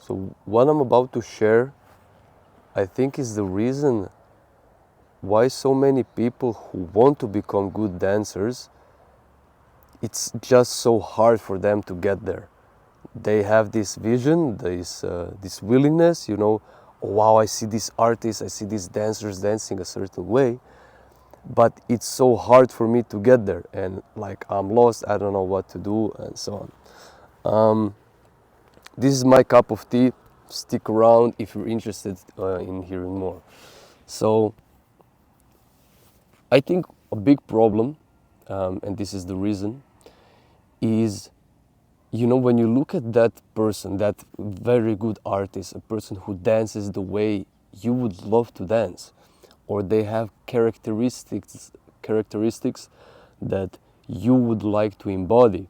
So what I'm about to share, I think, is the reason why so many people who want to become good dancers, it's just so hard for them to get there. They have this vision, this willingness, oh, wow, I see these artists, I see these dancers dancing a certain way, but it's so hard for me to get there, and like I'm lost, I don't know what to do, and so on. This is my cup of tea. Stick around if you're interested in hearing more. So I think a big problem, and this is the reason, is, when you look at that person, that very good artist, a person who dances the way you would love to dance, or they have characteristics that you would like to embody.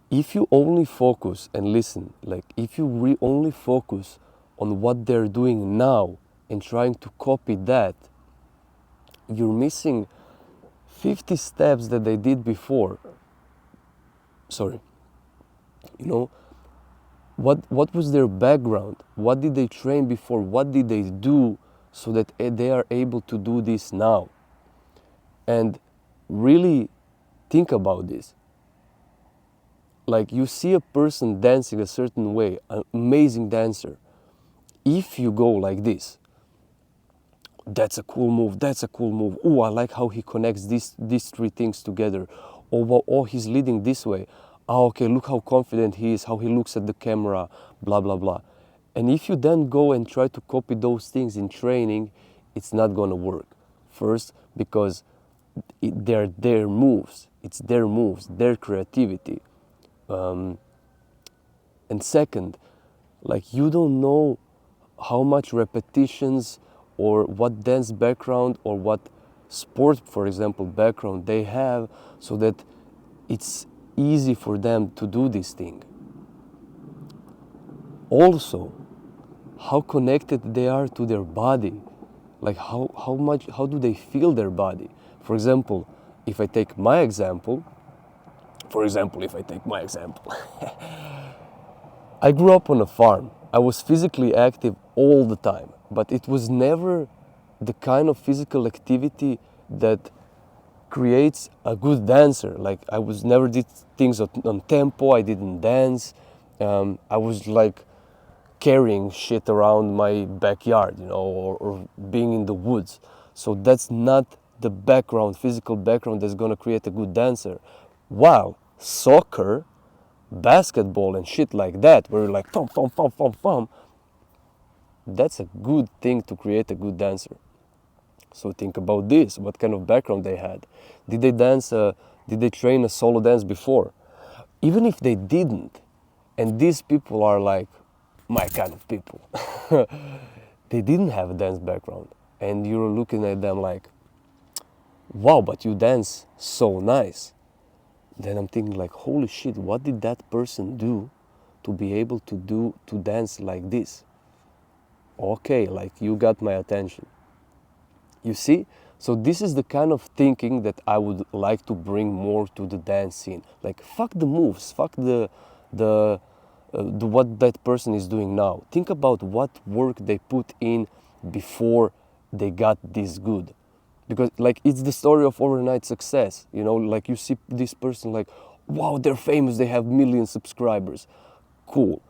If you only focus and listen, like if you only focus on what they're doing now and trying to copy that, you're missing 50 steps that they did before. Sorry. What was their background? What did they train before? What did they do so that they are able to do this now? And really think about this. Like, you see a person dancing a certain way, an amazing dancer. If you go like this, that's a cool move, that's a cool move. Oh, I like how he connects these three things together. Oh, he's leading this way. Oh, okay, look how confident he is, how he looks at the camera, blah, blah, blah. And if you then go and try to copy those things in training, it's not going to work. First, because they're their moves. It's their moves, their creativity. And second, like, you don't know how much repetitions or what dance background or what sport, for example, background they have, so that it's easy for them to do this thing. Also, how connected they are to their body. Like, how do they feel their body? For example, if I take my example, I grew up on a farm. I was physically active all the time, but it was never the kind of physical activity that creates a good dancer. Like, I was never did things on tempo. I didn't dance. I was like carrying shit around my backyard, or being in the woods. So that's not the physical background that's gonna create a good dancer. While soccer, basketball and shit like that, where you're like pum pum pum pum pum, that's a good thing to create a good dancer. So think about this: what kind of background they had? Did they dance? Did they train a solo dance before? Even if they didn't, and these people are like my kind of people, they didn't have a dance background, and you're looking at them like, wow, but you dance so nice. Then I'm thinking like, holy shit, what did that person do to be able to dance like this? Okay, like, you got my attention. You see? So this is the kind of thinking that I would like to bring more to the dance scene. Like, fuck the moves, fuck the what that person is doing now. Think about what work they put in before they got this good. Because, like, it's the story of overnight success. Like, you see this person like, wow, they're famous, they have million subscribers. Cool.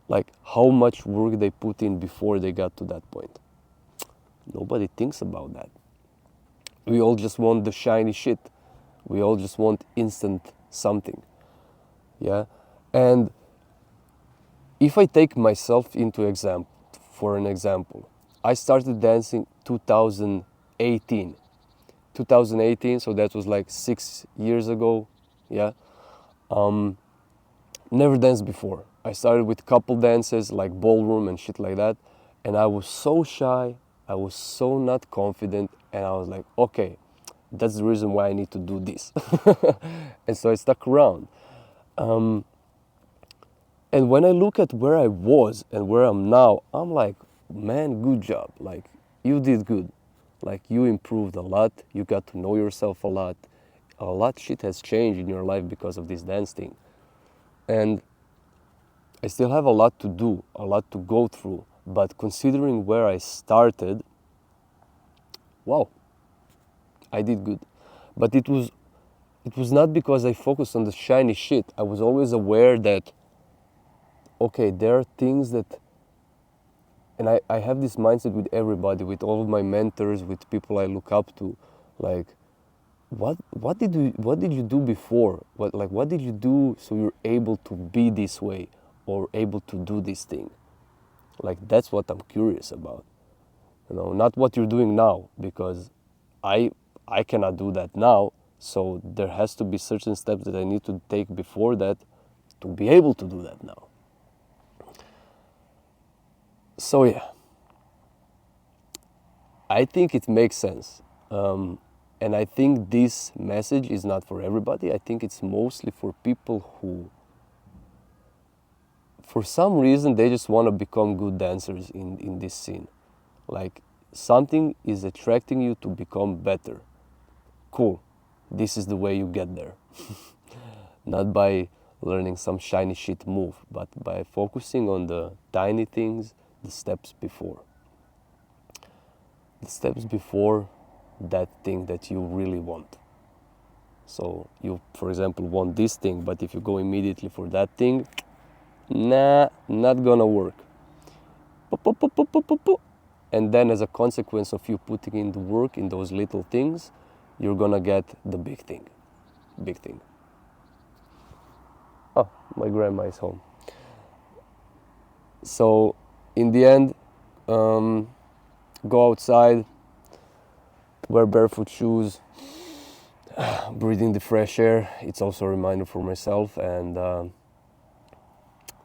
Like, how much work they put in before they got to that point? Nobody thinks about that. We all just want the shiny shit. We all just want instant something. Yeah? And if I take myself for an example, I started dancing 2018. 2018, so that was like 6 years ago. Yeah. Never danced before. I started with couple dances like ballroom and shit like that, and I was so shy, I was so not confident, and I was like, okay, that's the reason why I need to do this. And so I stuck around. And when I look at where I was and where I'm now, I'm like, man, good job. Like, you did good. Like, you improved a lot. You got to know yourself a lot. A lot of shit has changed in your life because of this dance thing. And I still have a lot to do, a lot to go through, but considering where I started, wow, I did good. But it was not because I focused on the shiny shit. I was always aware that, okay, there are things that, and I have this mindset with everybody, with all of my mentors, with people I look up to, like, what did you do before? What did you do so you're able to be this way or able to do this thing? Like, that's what I'm curious about. Not what you're doing now, because I I cannot do that now. So there has to be certain steps that I need to take before that to be able to do that now. So yeah, I think it makes sense. And I think this message is not for everybody. I think it's mostly for people who, for some reason, they just want to become good dancers in this scene. Like, something is attracting you to become better. Cool. This is the way you get there. Not by learning some shiny shit move, but by focusing on the tiny things, the steps before. The steps before that thing that you really want. So you, for example, want this thing, but if you go immediately for that thing, nah, not gonna work. And then as a consequence of you putting in the work in those little things, you're gonna get the big thing. Big thing. Oh, my grandma is home. So in the end, go outside, wear barefoot shoes, breathing the fresh air. It's also a reminder for myself, and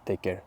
take care.